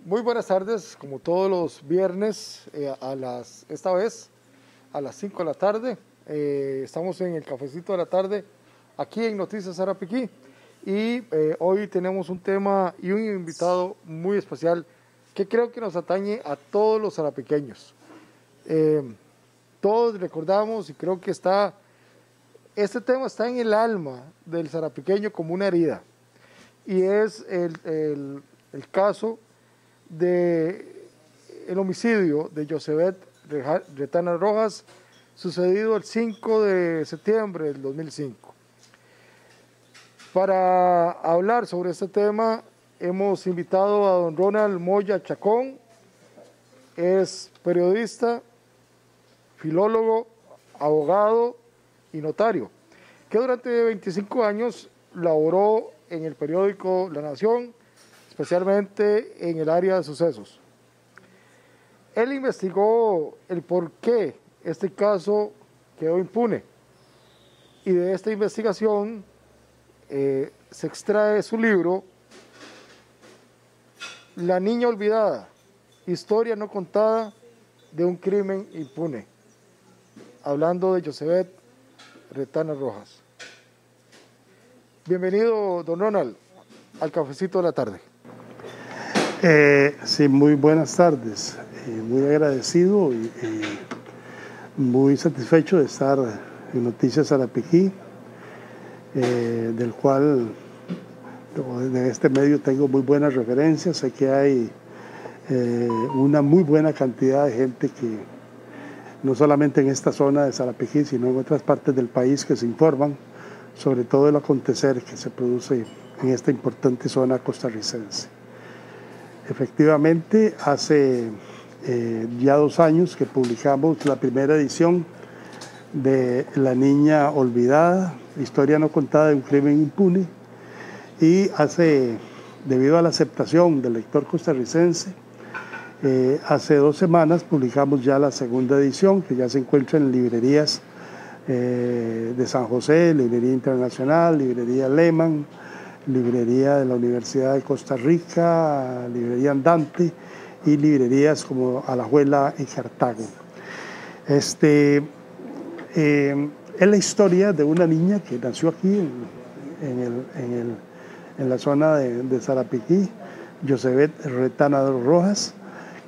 Muy buenas tardes, como todos los viernes, esta vez a las 5 de la tarde. Estamos en el cafecito de la tarde, aquí en Noticias Sarapiquí. Y hoy tenemos un tema y un invitado muy especial que creo que nos atañe a todos los sarapiqueños. Todos recordamos y creo que este tema está en el alma del sarapiqueño como una herida. Y es el caso del homicidio de Josebet Retana Rojas, sucedido el 5 de septiembre del 2005. Para hablar sobre este tema hemos invitado a don Ronald Moya Chacón. Es periodista, filólogo, abogado y notario, que durante 25 años laboró en el periódico La Nación, especialmente en el área de sucesos. Él investigó el por qué este caso quedó impune, y de esta investigación se extrae su libro La niña olvidada, historia no contada de un crimen impune, hablando de Josebet Retana Rojas. Bienvenido, don Ronald, al cafecito de la tarde. Sí, muy buenas tardes. Muy agradecido y muy satisfecho de estar en Noticias Sarapiquí, del cual en este medio tengo muy buenas referencias. Sé que hay una muy buena cantidad de gente que no solamente en esta zona de Sarapiquí, sino en otras partes del país, que se informan sobre todo el acontecer que se produce en esta importante zona costarricense. Efectivamente, hace ya 2 años que publicamos la primera edición de La niña olvidada, historia no contada de un crimen impune, y debido a la aceptación del lector costarricense, hace 2 semanas publicamos ya la segunda edición, que ya se encuentra en librerías de San José, Librería Internacional, Librería Lehman, Librería de la Universidad de Costa Rica, Librería Andante y librerías como Alajuela y Cartago. Es la historia de una niña que nació aquí en la zona de Sarapiquí, Josebet Retana Rojas,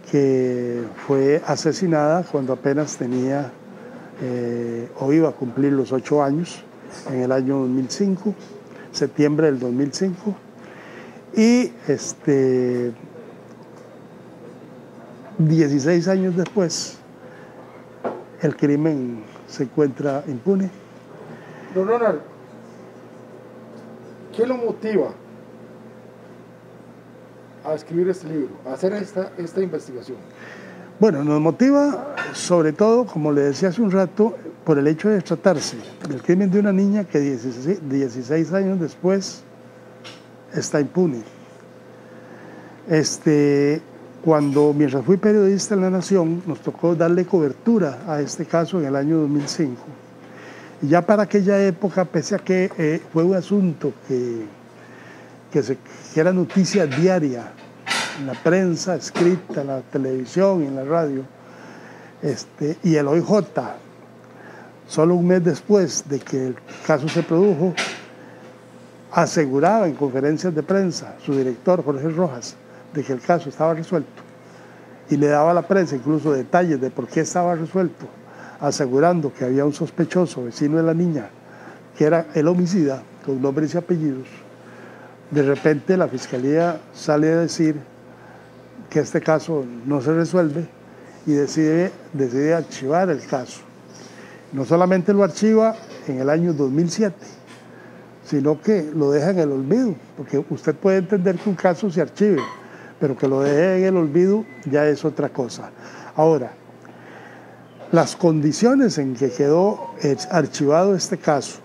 que fue asesinada cuando apenas tenía o iba a cumplir los 8 años, en el año 2005, septiembre del 2005, y 16 años después el crimen se encuentra impune. Don Ronald, ¿qué lo motiva a escribir este libro, a hacer esta investigación? Bueno, nos motiva sobre todo, como le decía hace un rato, por el hecho de tratarse del crimen de una niña que 16 años después está impune. Mientras fui periodista en La Nación, nos tocó darle cobertura a este caso en el año 2005. Y ya para aquella época, pese a que fue un asunto que era noticia diaria, en la prensa escrita, en la televisión y en la radio, y el OIJ, solo un mes después de que el caso se produjo, aseguraba en conferencias de prensa su director, Jorge Rojas, de que el caso estaba resuelto, y le daba a la prensa incluso detalles de por qué estaba resuelto, asegurando que había un sospechoso vecino de la niña, que era el homicida, con nombres y apellidos. De repente la Fiscalía sale a decir que este caso no se resuelve y decide archivar el caso. No solamente lo archiva en el año 2007, sino que lo deja en el olvido, porque usted puede entender que un caso se archive, pero que lo deje en el olvido ya es otra cosa. Ahora, las condiciones en que quedó archivado este caso,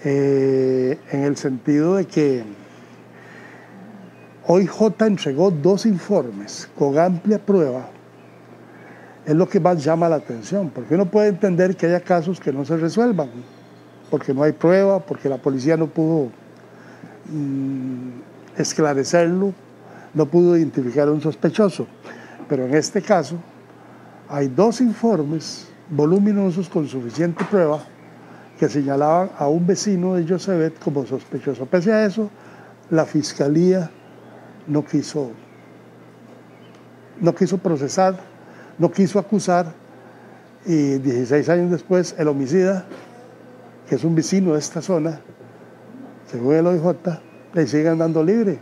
en el sentido de que OIJ entregó 2 informes con amplia prueba, es lo que más llama la atención, porque uno puede entender que haya casos que no se resuelvan, porque no hay prueba, porque la policía no pudo esclarecerlo, no pudo identificar a un sospechoso. Pero en este caso hay 2 informes voluminosos con suficiente prueba que señalaban a un vecino de Josebet como sospechoso. Pese a eso, la Fiscalía no quiso procesar, no quiso acusar, y 16 años después el homicida, que es un vecino de esta zona, según el OIJ, le sigue andando libre.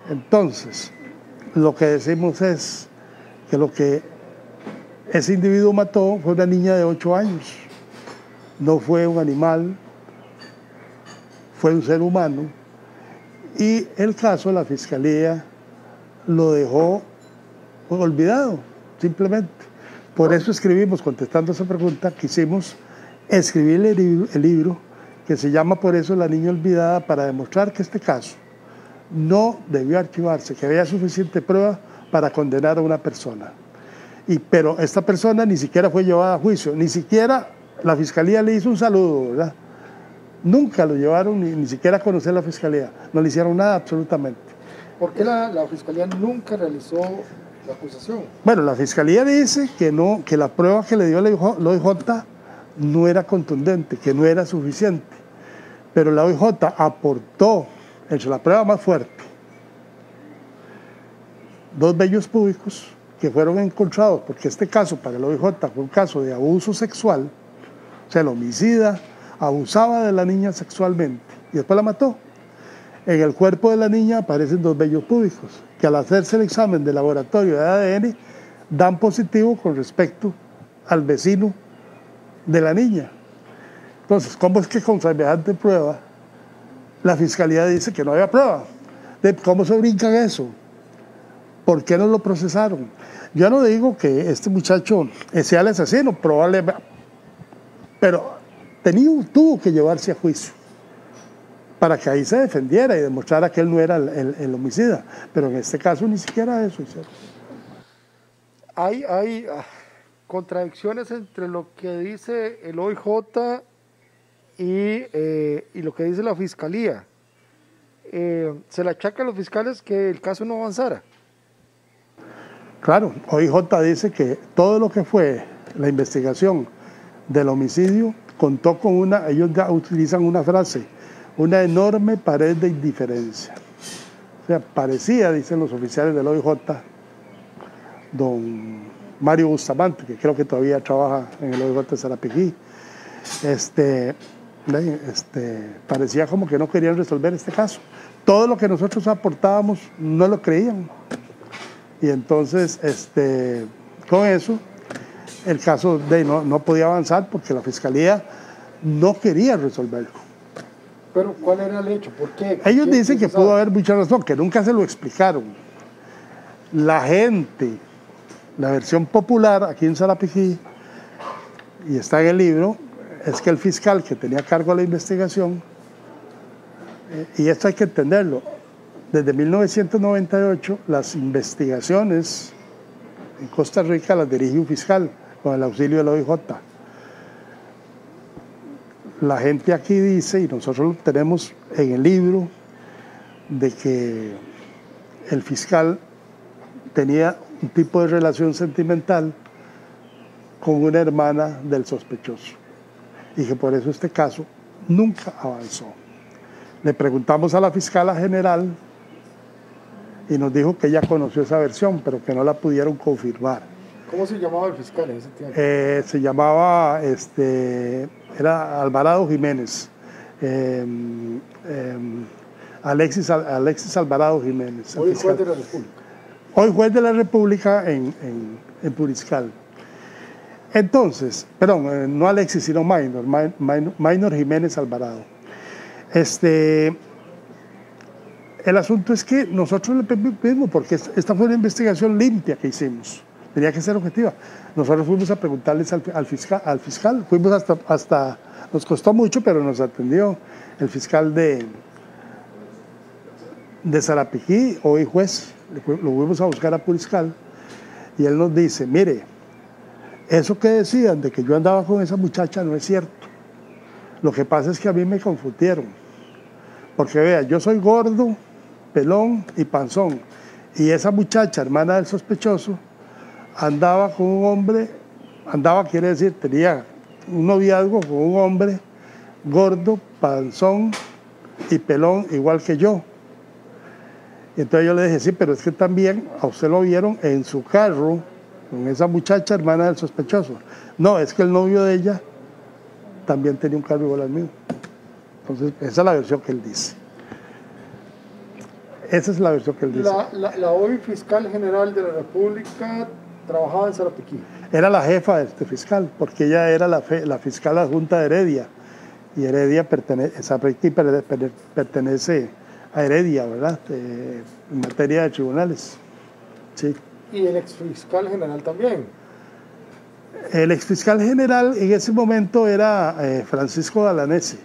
Entonces, lo que decimos es que lo que ese individuo mató fue una niña de 8 años, no fue un animal, fue un ser humano, y el caso la Fiscalía lo dejó olvidado, simplemente. Por eso escribimos, contestando esa pregunta, quisimos escribir el libro que se llama por eso La Niña Olvidada, para demostrar que este caso no debió archivarse, que había suficiente prueba para condenar a una persona. Pero esta persona ni siquiera fue llevada a juicio, ni siquiera la Fiscalía le hizo un saludo, ¿verdad? Nunca lo llevaron, ni siquiera a conocer la Fiscalía, no le hicieron nada absolutamente. ¿Por qué la Fiscalía nunca realizó la acusación? Bueno, la Fiscalía dice que no, que la prueba que le dio la OIJ no era contundente, que no era suficiente, pero la OIJ aportó, entre la prueba más fuerte, 2 vellos públicos que fueron encontrados, porque este caso para la OIJ fue un caso de abuso sexual, o sea, el homicida abusaba de la niña sexualmente y después la mató. En el cuerpo de la niña aparecen 2 vellos públicos, que al hacerse el examen de laboratorio de ADN, dan positivo con respecto al vecino de la niña. Entonces, ¿cómo es que con semejante prueba la Fiscalía dice que no había prueba? ¿Cómo se brincan eso? ¿Por qué no lo procesaron? Yo no digo que este muchacho sea el asesino, probablemente, pero tuvo que llevarse a juicio para que ahí se defendiera y demostrara que él no era el homicida. Pero en este caso ni siquiera eso hicieron. Hay contradicciones entre lo que dice el OIJ y lo que dice la Fiscalía. Se le achaca a los fiscales que el caso no avanzara. Claro, OIJ dice que todo lo que fue la investigación del homicidio contó con ellos ya utilizan una frase, una enorme pared de indiferencia. O sea, parecía, dicen los oficiales del OIJ, don Mario Bustamante, que creo que todavía trabaja en el OIJ de Sarapiquí, parecía como que no querían resolver este caso. Todo lo que nosotros aportábamos no lo creían. Y entonces, con eso, el caso no podía avanzar porque la Fiscalía no quería resolverlo. ¿Pero cuál era el hecho? ¿Por qué? Ellos dicen que pudo haber mucha razón, que nunca se lo explicaron. La gente, la versión popular aquí en Sarapiquí, y está en el libro, es que el fiscal que tenía a cargo la investigación, y esto hay que entenderlo, desde 1998 las investigaciones en Costa Rica las dirige un fiscal con el auxilio del OIJ. La gente aquí dice, y nosotros lo tenemos en el libro, de que el fiscal tenía un tipo de relación sentimental con una hermana del sospechoso y que por eso este caso nunca avanzó. Le preguntamos a la fiscala general y nos dijo que ella conoció esa versión, pero que no la pudieron confirmar. ¿Cómo se llamaba el fiscal en ese tiempo? Se llamaba, era Alvarado Jiménez, Alexis Alvarado Jiménez. Hoy juez de la República. Hoy juez de la República en Puriscal. Entonces, perdón, no Alexis, sino Minor Jiménez Alvarado. El asunto es que nosotros le pedimos, porque esta fue una investigación limpia que hicimos, tenía que ser objetiva. Nosotros fuimos a preguntarles al fiscal, fuimos hasta, nos costó mucho, pero nos atendió el fiscal de Sarapiquí, hoy juez, lo fuimos a buscar a Puriscal, y él nos dice, mire, eso que decían de que yo andaba con esa muchacha no es cierto. Lo que pasa es que a mí me confundieron, porque vea, yo soy gordo, Pelón y Panzón. Y esa muchacha, hermana del sospechoso, andaba con un hombre, andaba quiere decir, tenía un noviazgo con un hombre gordo, panzón y pelón, igual que yo. Y entonces yo le dije, sí, pero es que también a usted lo vieron en su carro con esa muchacha, hermana del sospechoso. No, es que el novio de ella también tenía un carro igual al mío. Entonces, esa es la versión que él dice. Esa es la versión que él dice. La hoy fiscal general de la República trabajaba en Sarapiquí. Era la jefa de este fiscal, porque ella era la fiscal adjunta de Heredia. Y Heredia pertenece a Heredia, ¿verdad? En materia de tribunales. Sí. Y el exfiscal general también. El exfiscal general en ese momento era Francisco Dalanese,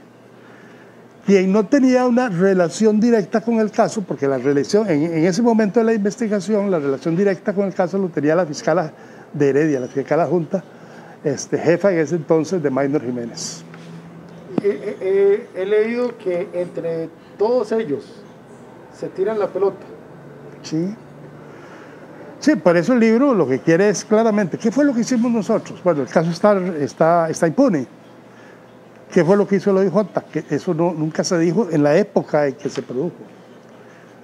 quien no tenía una relación directa con el caso, porque la relación, en ese momento de la investigación, la relación directa con el caso lo tenía la fiscal de Heredia, la fiscal adjunta, jefa en ese entonces de Maynor Jiménez. He leído que entre todos ellos se tiran la pelota. Sí. Sí, por eso el libro lo que quiere es claramente, ¿qué fue lo que hicimos nosotros? Bueno, el caso está impune. ¿Qué fue lo que hizo el OIJ? Que eso nunca se dijo en la época en que se produjo.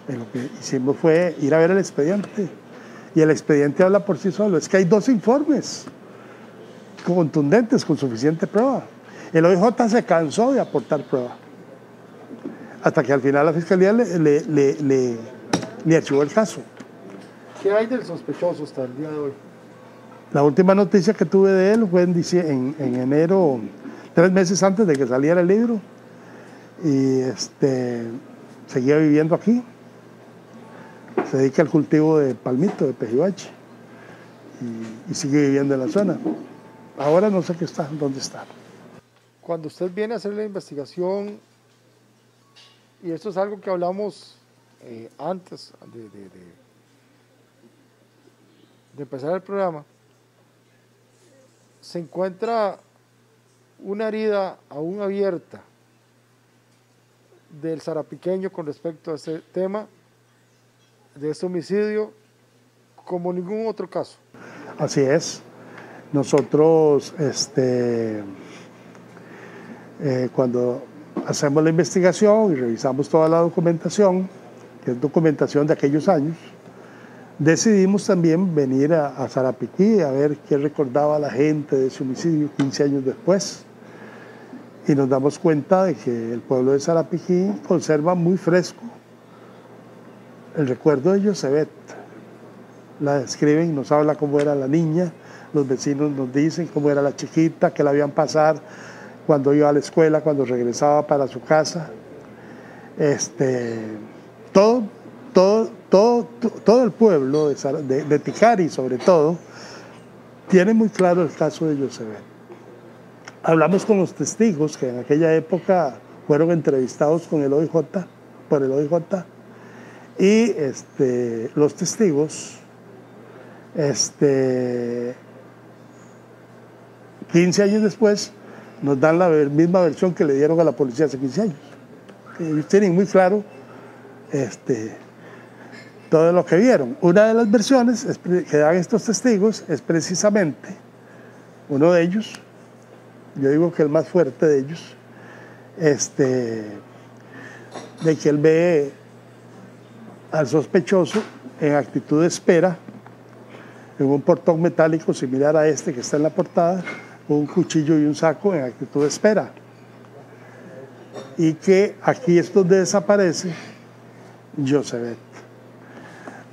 Lo que hicimos fue ir a ver el expediente. Y el expediente habla por sí solo. Es que hay 2 informes contundentes, con suficiente prueba. El OIJ se cansó de aportar prueba. Hasta que al final la Fiscalía le archivó el caso. ¿Qué hay del sospechoso hasta el día de hoy? La última noticia que tuve de él fue en enero, 3 meses antes de que saliera el libro, y seguía viviendo aquí. Se dedica al cultivo de palmito, de pejibache, y sigue viviendo en la zona. Ahora no sé dónde está. Cuando usted viene a hacer la investigación, y esto es algo que hablamos antes de empezar el programa, se encuentra una herida aún abierta del sarapiqueño con respecto a ese tema, de ese homicidio, como ningún otro caso. Así es. Nosotros, cuando hacemos la investigación y revisamos toda la documentación, que es documentación de aquellos años, decidimos también venir a Sarapiquí a ver qué recordaba la gente de ese homicidio 15 años después. Y nos damos cuenta de que el pueblo de Sarapiquí conserva muy fresco el recuerdo de Josebet. La describen, nos habla cómo era la niña, los vecinos nos dicen cómo era la chiquita, que la veían pasar cuando iba a la escuela, cuando regresaba para su casa. Todo el pueblo de Ticari, sobre todo, tiene muy claro el caso de Josebet. Hablamos con los testigos que en aquella época fueron entrevistados por el OIJ, y los testigos, 15 años después, nos dan la misma versión que le dieron a la policía hace 15 años. Ellos tienen muy claro todo lo que vieron. Una de las versiones que dan estos testigos es precisamente uno de ellos, yo digo que el más fuerte de ellos, de que él ve al sospechoso en actitud de espera en un portón metálico similar a este que está en la portada, con un cuchillo y un saco en actitud de espera, y que aquí es donde desaparece Josebet.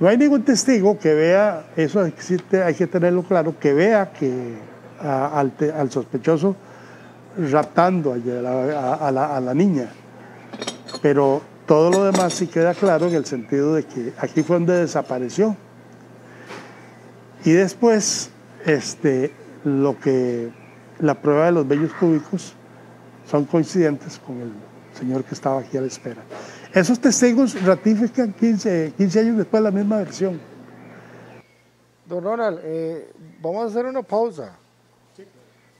No hay ningún testigo que vea, eso existe, hay que tenerlo claro, que vea que al sospechoso raptando a la niña, pero todo lo demás sí queda claro en el sentido de que aquí fue donde desapareció. Y después, la prueba de los vellos púbicos son coincidentes con el señor que estaba aquí a la espera. Esos testigos ratifican 15 años después la misma versión. Don Ronald, vamos a hacer una pausa,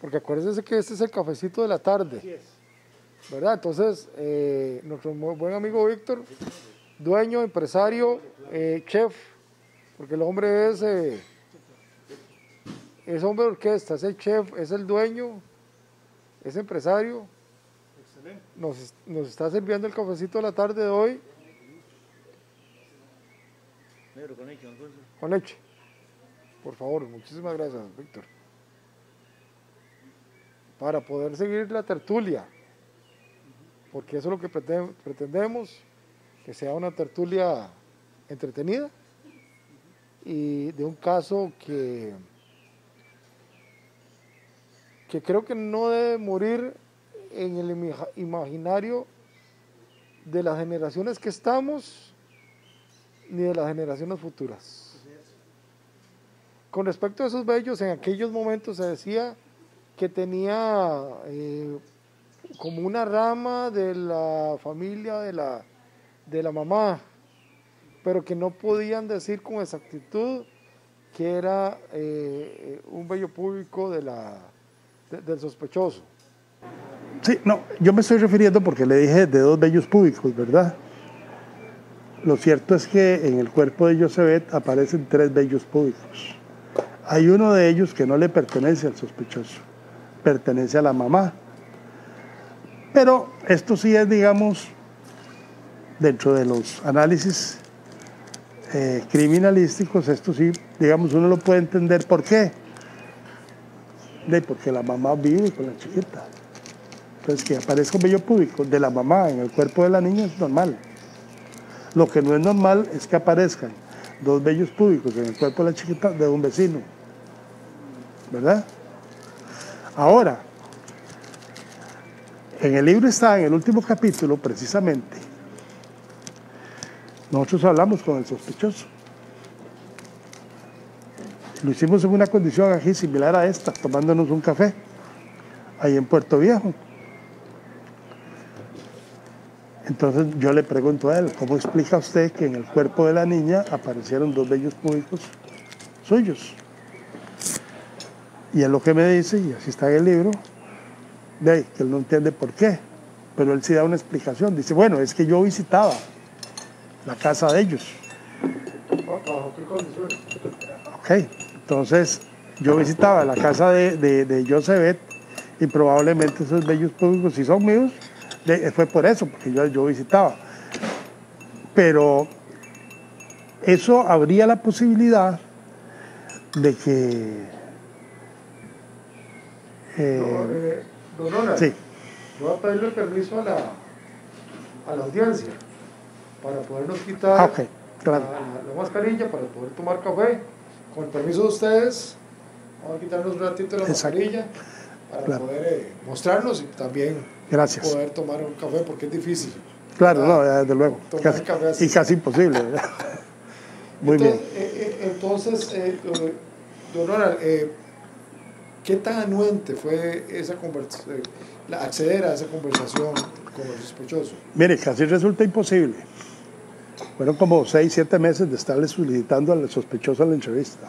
porque acuérdense que este es el cafecito de la tarde, ¿verdad? Entonces, nuestro buen amigo Víctor dueño, empresario, chef, porque el hombre es hombre de orquesta, es el chef, es el dueño, es empresario. Excelente. Nos está sirviendo el cafecito de la tarde de hoy. Negro con leche, Alfonso. Con leche. Por favor, muchísimas gracias, Víctor. Para poder seguir la tertulia, porque eso es lo que pretendemos, que sea una tertulia entretenida y de un caso que creo que no debe morir en el imaginario de las generaciones que estamos ni de las generaciones futuras. Con respecto a esos bellos, en aquellos momentos se decía que tenía como una rama de la familia de la mamá, pero que no podían decir con exactitud que era un vello público del sospechoso. Sí, no, yo me estoy refiriendo porque le dije de dos vellos públicos, ¿verdad? Lo cierto es que en el cuerpo de Josebet aparecen tres vellos públicos. Hay uno de ellos que no le pertenece al sospechoso, pertenece a la mamá. Pero esto sí es, digamos, dentro de los análisis criminalísticos, esto sí, digamos, uno lo puede entender. ¿Por qué? Porque la mamá vive con la chiquita. Entonces, que aparezca un vello púbico de la mamá en el cuerpo de la niña es normal. Lo que no es normal es que aparezcan dos vellos públicos en el cuerpo de la chiquita de un vecino, ¿verdad? Ahora, en el libro está, en el último capítulo, precisamente, nosotros hablamos con el sospechoso. Lo hicimos en una condición aquí similar a esta, tomándonos un café, ahí en Puerto Viejo. Entonces yo le pregunto a él, ¿cómo explica usted que en el cuerpo de la niña aparecieron dos vellos públicos suyos? Y él lo que me dice, y así está en el libro, que él no entiende por qué, pero él sí da una explicación. Dice, bueno, es que yo visitaba la casa de ellos. Ok, entonces yo visitaba la casa de Josebet y probablemente esos vellos públicos, si son míos, fue por eso, porque yo visitaba. Pero eso habría la posibilidad de que... Don Ronald, sí. yo voy a pedirle permiso a la audiencia para podernos quitar Okay, claro. la mascarilla, para poder tomar café. Con el permiso de ustedes, vamos a quitarnos un ratito la mascarilla para claro. poder mostrarnos y también gracias. Poder tomar un café, porque es difícil. Claro, no, desde luego. Casi, y casi imposible, ¿verdad? Muy entonces, bien. Entonces, don Ronald, ¿qué tan anuente fue esa conversación, acceder a esa conversación con el sospechoso? Mire, casi resulta imposible. Fueron como 6, 7 meses de estarle solicitando al sospechoso la entrevista.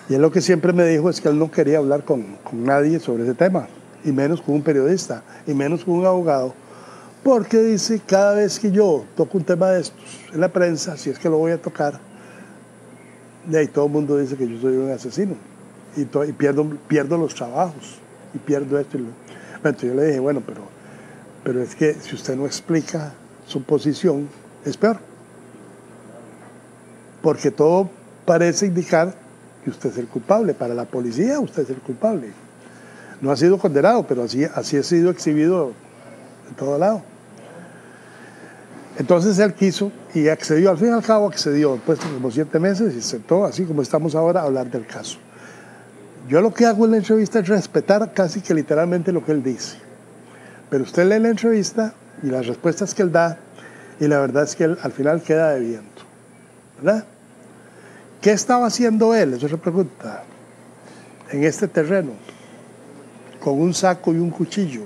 Y él lo que siempre me dijo es que él no quería hablar con nadie sobre ese tema, y menos con un periodista, y menos con un abogado, porque dice, cada vez que yo toco un tema de estos en la prensa, si es que lo voy a tocar, de ahí todo el mundo dice que yo soy un asesino, y pierdo los trabajos, y pierdo esto. Entonces yo le dije, bueno, pero es que si usted no explica su posición, es peor, porque todo parece indicar que usted es el culpable. Para la policía usted es el culpable. No ha sido condenado, pero así ha sido exhibido en todo lado. Entonces él quiso y accedió, al fin y al cabo accedió, después de como 7 meses, y sentó, así como estamos ahora, a hablar del caso. Yo lo que hago en la entrevista es respetar casi que literalmente lo que él dice. Pero usted lee la entrevista y las respuestas que él da, y la verdad es que él al final queda debiendo, ¿verdad? ¿Qué estaba haciendo él? Esa es la pregunta. En este terreno, con un saco y un cuchillo.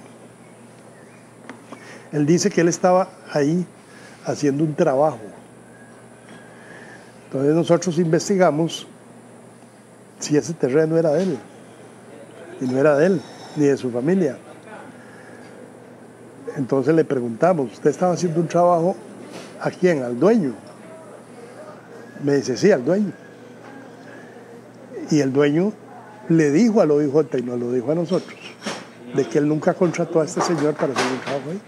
Él dice que él estaba ahí haciendo un trabajo. Entonces nosotros investigamos si ese terreno era de él. Y no era de él, ni de su familia. Entonces le preguntamos, ¿usted estaba haciendo un trabajo ¿A quién? Al dueño. Me dice, sí, al dueño. Y el dueño le dijo al OIJ y nos lo dijo a nosotros, de que él nunca contrató a este señor para hacer un trabajo ahí.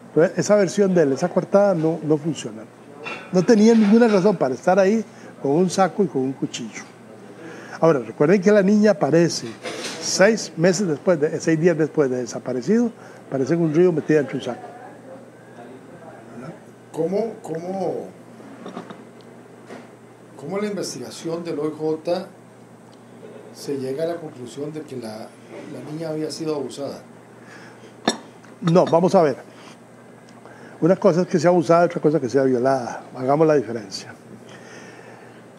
Entonces, esa versión de él, esa coartada, no funciona. No tenía ninguna razón para estar ahí con un saco y con un cuchillo. Ahora, recuerden que la niña aparece 6 días después de desaparecido, aparece en un río metida entre un saco. ¿Cómo la investigación del OIJ se llega a la conclusión de que la niña había sido abusada? No, vamos a ver. Una cosa es que sea abusada, otra cosa es que sea violada. Hagamos la diferencia.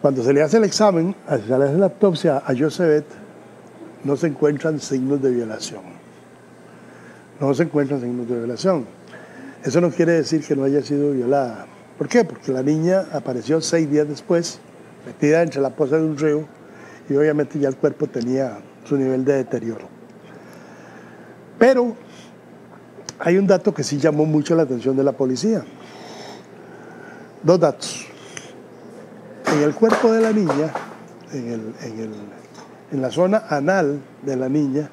Cuando se le hace el examen, se le hace la autopsia a Josebet, no se encuentran signos de violación. No se encuentran signos de violación. Eso no quiere decir que no haya sido violada. ¿Por qué? Porque la niña apareció 6 días después, metida entre la poza de un río, y obviamente ya el cuerpo tenía su nivel de deterioro. Pero hay un dato que sí llamó mucho la atención de la policía. 2 datos. En el cuerpo de la niña, en la zona anal de la niña,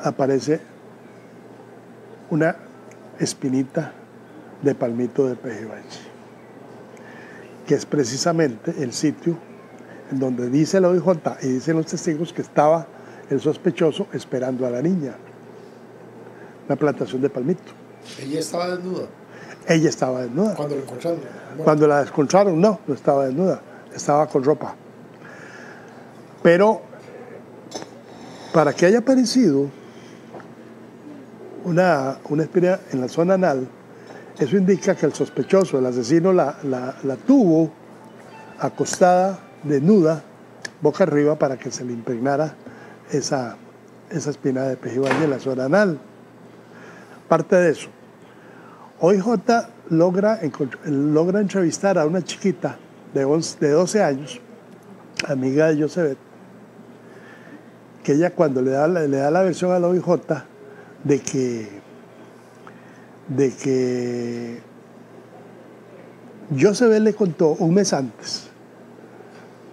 aparece una espinita de palmito de pejerrey, que es precisamente el sitio en donde dice el OIJ y dicen los testigos que estaba el sospechoso esperando a la niña. Una plantación de palmito. ¿Ella estaba desnuda? Ella estaba desnuda. ¿Cuando la encontraron? Cuando la encontraron, no estaba desnuda, estaba con ropa. Pero para que haya aparecido una espina en la zona anal, eso indica que el sospechoso, el asesino, la tuvo acostada, desnuda, boca arriba, para que se le impregnara esa espina de pejerrey en la zona anal. Parte de eso, OIJ logra entrevistar a una chiquita de 12 años, amiga de Josebet, que ella cuando le da la versión al OIJ de que Josebet le contó un mes antes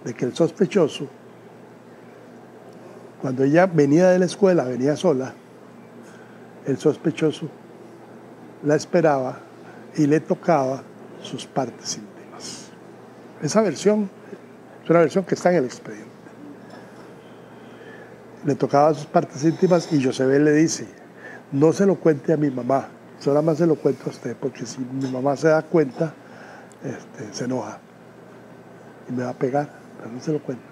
de que el sospechoso, cuando ella venía de la escuela, venía sola, el sospechoso la esperaba y le tocaba sus partes íntimas. Esa versión es una versión que está en el expediente. Le tocaba sus partes íntimas y Josebet le dice, no se lo cuente a mi mamá, solamente se lo cuento a usted, porque si mi mamá se da cuenta, se enoja y me va a pegar, pero no se lo cuente.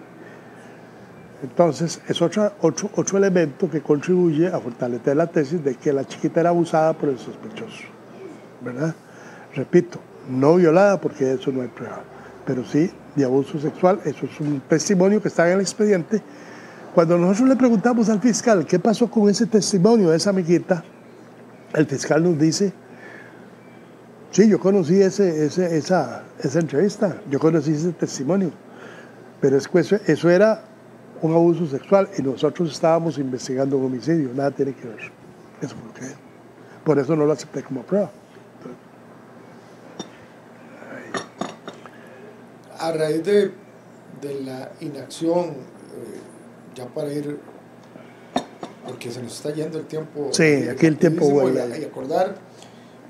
Entonces, es otro elemento que contribuye a fortalecer la tesis de que la chiquita era abusada por el sospechoso, ¿verdad? Repito, no violada porque de eso no hay prueba, pero sí de abuso sexual. Eso es un testimonio que está en el expediente. Cuando nosotros le preguntamos al fiscal qué pasó con ese testimonio de esa amiguita, el fiscal nos dice, sí, yo conocí esa entrevista, yo conocí ese testimonio, pero es que eso era un abuso sexual y nosotros estábamos investigando un homicidio, nada tiene que ver. Eso fue lo que por eso no lo acepté como prueba. A raíz de la inacción, ya para ir, porque se nos está yendo el tiempo. Sí, aquí el tiempo vuelve. Y acordar,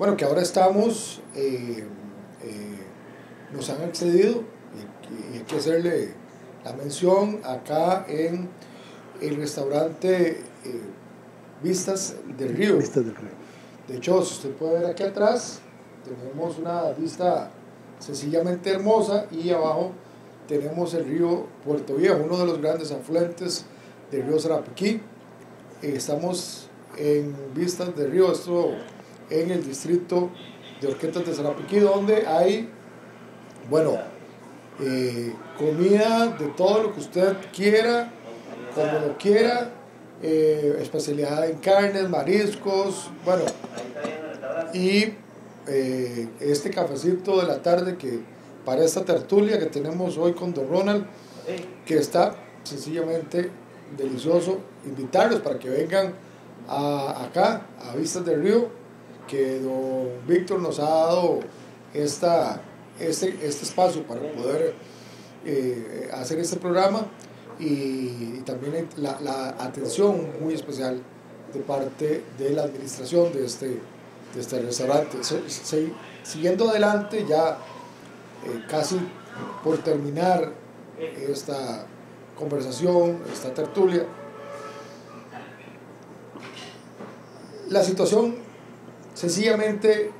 bueno, que ahora estamos, nos han excedido y hay que hacerle la mención acá en el restaurante Vistas del Río. Vistas del Río. De hecho, si usted puede ver aquí atrás, tenemos una vista sencillamente hermosa y abajo tenemos el río Puerto Viejo, uno de los grandes afluentes del río Sarapiquí. Estamos en Vistas del Río, esto en el distrito de Horquetas de Sarapiquí, donde hay, bueno, comida de todo lo que usted quiera, como lo quiera, especialidad en carnes, mariscos, bueno, y este cafecito de la tarde que para esta tertulia que tenemos hoy con Don Ronald, que está sencillamente delicioso. Invitarlos para que vengan acá a Vistas del Río, que don Víctor nos ha dado este espacio para poder hacer este programa y también la atención muy especial de parte de la administración de este restaurante. Siguiendo adelante, ya casi por terminar esta conversación, esta tertulia, la situación sencillamente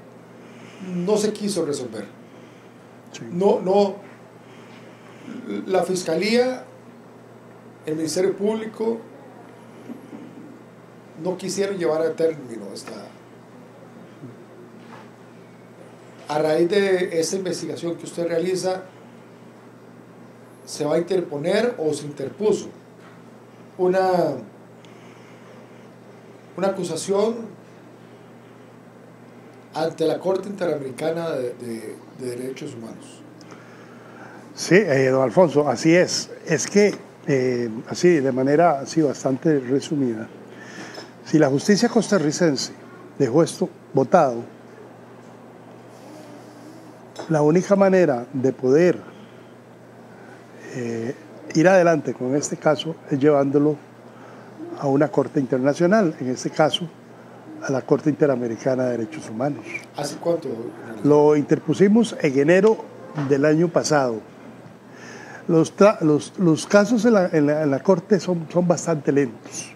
no se quiso resolver. Sí. No, la Fiscalía, el Ministerio Público no quisieron llevar a término a raíz de esta investigación que usted realiza, se va a interponer o se interpuso una acusación ante la Corte Interamericana de Derechos Humanos. Sí, don Alfonso, así es. Es que, así, de manera así bastante resumida, si la justicia costarricense dejó esto votado, la única manera de poder ir adelante con este caso es llevándolo a una corte internacional, en este caso a la Corte Interamericana de Derechos Humanos. ¿Hace cuánto? Lo interpusimos en enero del año pasado. Los casos en la Corte son bastante lentos,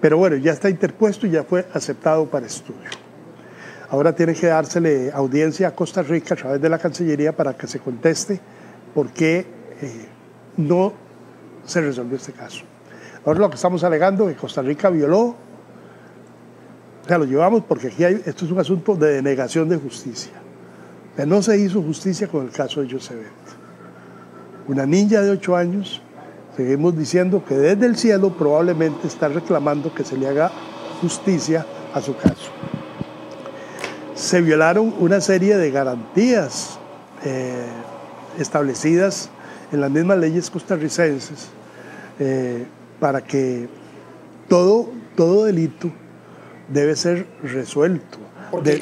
pero bueno, ya está interpuesto y ya fue aceptado para estudio. Ahora tiene que dársele audiencia a Costa Rica a través de la Cancillería para que se conteste por qué no se resolvió este caso. Ahora lo que estamos alegando es que Costa Rica violó, o sea, lo llevamos porque aquí esto es un asunto de denegación de justicia. Pero no se hizo justicia con el caso de Josebet. Una niña de 8 años, seguimos diciendo que desde el cielo probablemente está reclamando que se le haga justicia a su caso. Se violaron una serie de garantías establecidas en las mismas leyes costarricenses para que todo delito debe ser resuelto. Porque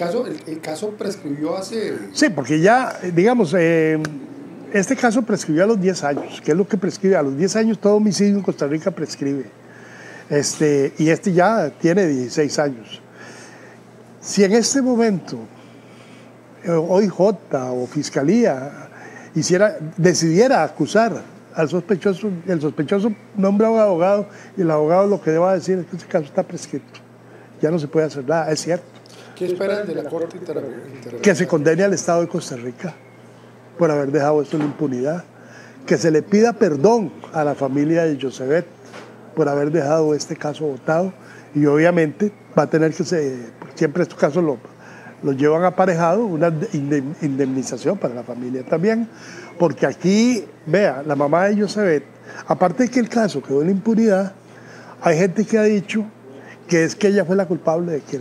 el caso prescribió hace... Sí, porque ya, digamos, este caso prescribió a los 10 años. ¿Qué es lo que prescribe? A los 10 años todo homicidio en Costa Rica prescribe. Y este ya tiene 16 años. Si en este momento OIJ o Fiscalía decidiera acusar al sospechoso, el sospechoso nombra a un abogado y el abogado lo que deba decir es que este caso está prescrito. Ya no se puede hacer nada, es cierto. ¿Qué esperan de la Corte Interamericana? Que se condene al Estado de Costa Rica por haber dejado esto en la impunidad. Que se le pida perdón a la familia de Josebet por haber dejado este caso votado. Y obviamente va a tener que siempre estos casos los llevan aparejado una indemnización para la familia también, porque aquí, vea, la mamá de Josebet, aparte de que el caso quedó en la impunidad, hay gente que ha dicho que es que ella fue la culpable de que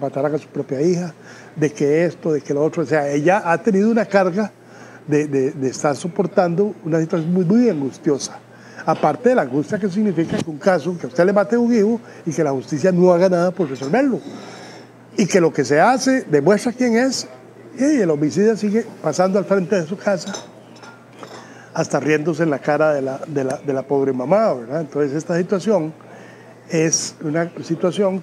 mataran a su propia hija, de que esto, de que lo otro, o sea, ella ha tenido una carga de estar soportando una situación muy, muy angustiosa. Aparte de la angustia que significa que un caso, que a usted le mate a un hijo y que la justicia no haga nada por resolverlo. Y que lo que se hace demuestra quién es, y el homicida sigue pasando al frente de su casa, hasta riéndose en la cara de la pobre mamá, ¿verdad? Entonces esta situación es una situación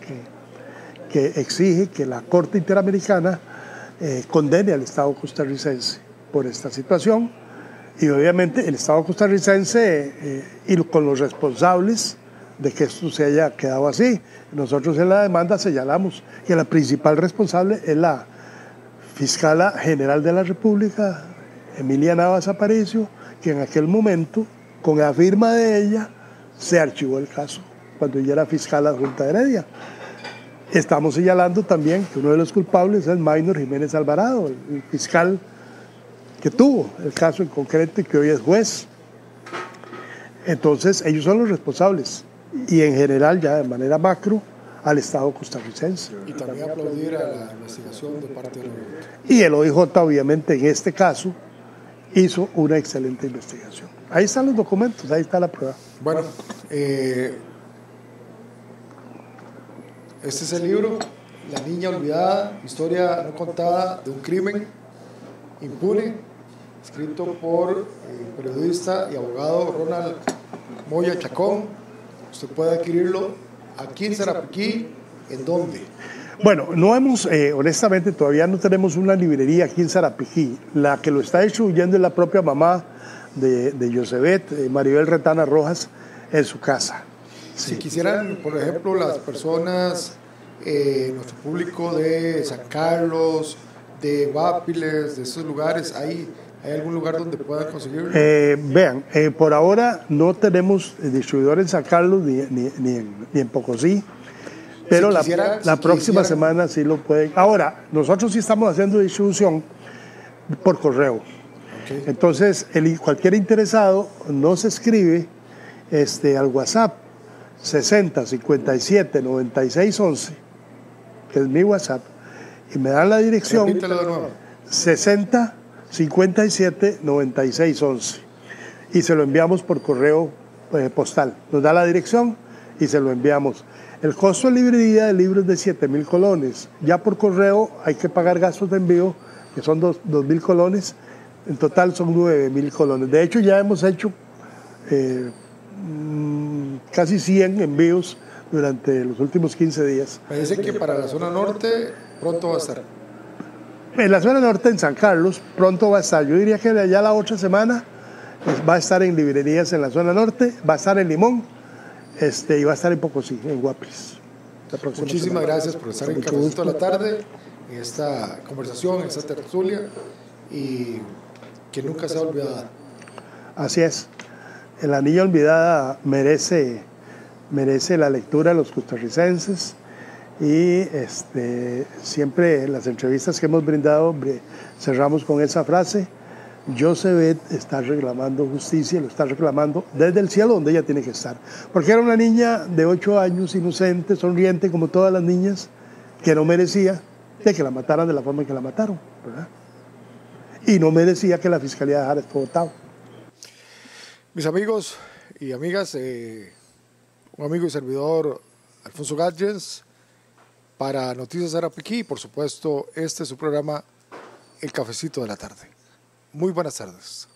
que exige que la Corte Interamericana condene al Estado costarricense por esta situación. Y obviamente el Estado costarricense y con los responsables de que esto se haya quedado así. Nosotros en la demanda señalamos que la principal responsable es la Fiscala General de la República, Emilia Navas Aparicio, que en aquel momento, con la firma de ella, se archivó el caso, cuando ella era fiscal adjunta de Heredia. Estamos señalando también que uno de los culpables es Maynor Jiménez Alvarado, el fiscal que tuvo el caso en concreto y que hoy es juez. Entonces ellos son los responsables y en general ya de manera macro al Estado costarricense. Y también aplaudir a la investigación de parte del OIJ. Y el OIJ obviamente en este caso hizo una excelente investigación. Ahí están los documentos, ahí está la prueba. Bueno, este es el libro, La niña olvidada, historia no contada de un crimen impune, escrito por el periodista y abogado Ronald Moya Chacón. Usted puede adquirirlo aquí en Sarapiquí. ¿En dónde? Bueno, no hemos, honestamente, todavía no tenemos una librería aquí en Sarapiquí. La que lo está distribuyendo es la propia mamá de Josebet, Maribel Retana Rojas, en su casa. Si quisieran, por ejemplo, las personas, nuestro público de San Carlos, de Guapiles, de esos lugares, ¿hay algún lugar donde puedan conseguirlo? Vean, por ahora no tenemos distribuidor en San Carlos ni en Pocosí, pero la próxima semana sí lo pueden. Ahora, nosotros sí estamos haciendo distribución por correo. Okay. Entonces, cualquier interesado nos escribe al WhatsApp 60 57 96 11, que es mi WhatsApp, y me dan la dirección. Repítelo de nuevo. 60 57 96 11, y se lo enviamos por correo postal. Nos da la dirección y se lo enviamos. El costo de librería del libro es de 7,000 colones. Ya por correo hay que pagar gastos de envío, que son 2,000 colones. En total son 9,000 colones. De hecho, ya hemos hecho casi 100 envíos durante los últimos 15 días. Me dice que para la zona norte pronto va a estar. En la zona norte, en San Carlos, pronto va a estar. Yo diría que ya la otra semana va a estar en librerías en la zona norte, va a estar en Limón, y va a estar en Pocosí, en Guapiles. Muchísimas gracias por estar en Cafecito de la Tarde, en esta conversación, en esta tertulia, y que nunca sea olvidada. Así es. La niña olvidada merece la lectura de los costarricenses, y siempre en las entrevistas que hemos brindado cerramos con esa frase: Josebet está reclamando justicia, lo está reclamando desde el cielo donde ella tiene que estar. Porque era una niña de 8 años, inocente, sonriente, como todas las niñas, que no merecía de que la mataran de la forma en que la mataron, ¿verdad? Y no merecía que la fiscalía dejara esto votado. Mis amigos y amigas, un amigo y servidor, Alfonso Gadgens, para Noticias Sarapiquí, y por supuesto, este es su programa, El Cafecito de la Tarde. Muy buenas tardes.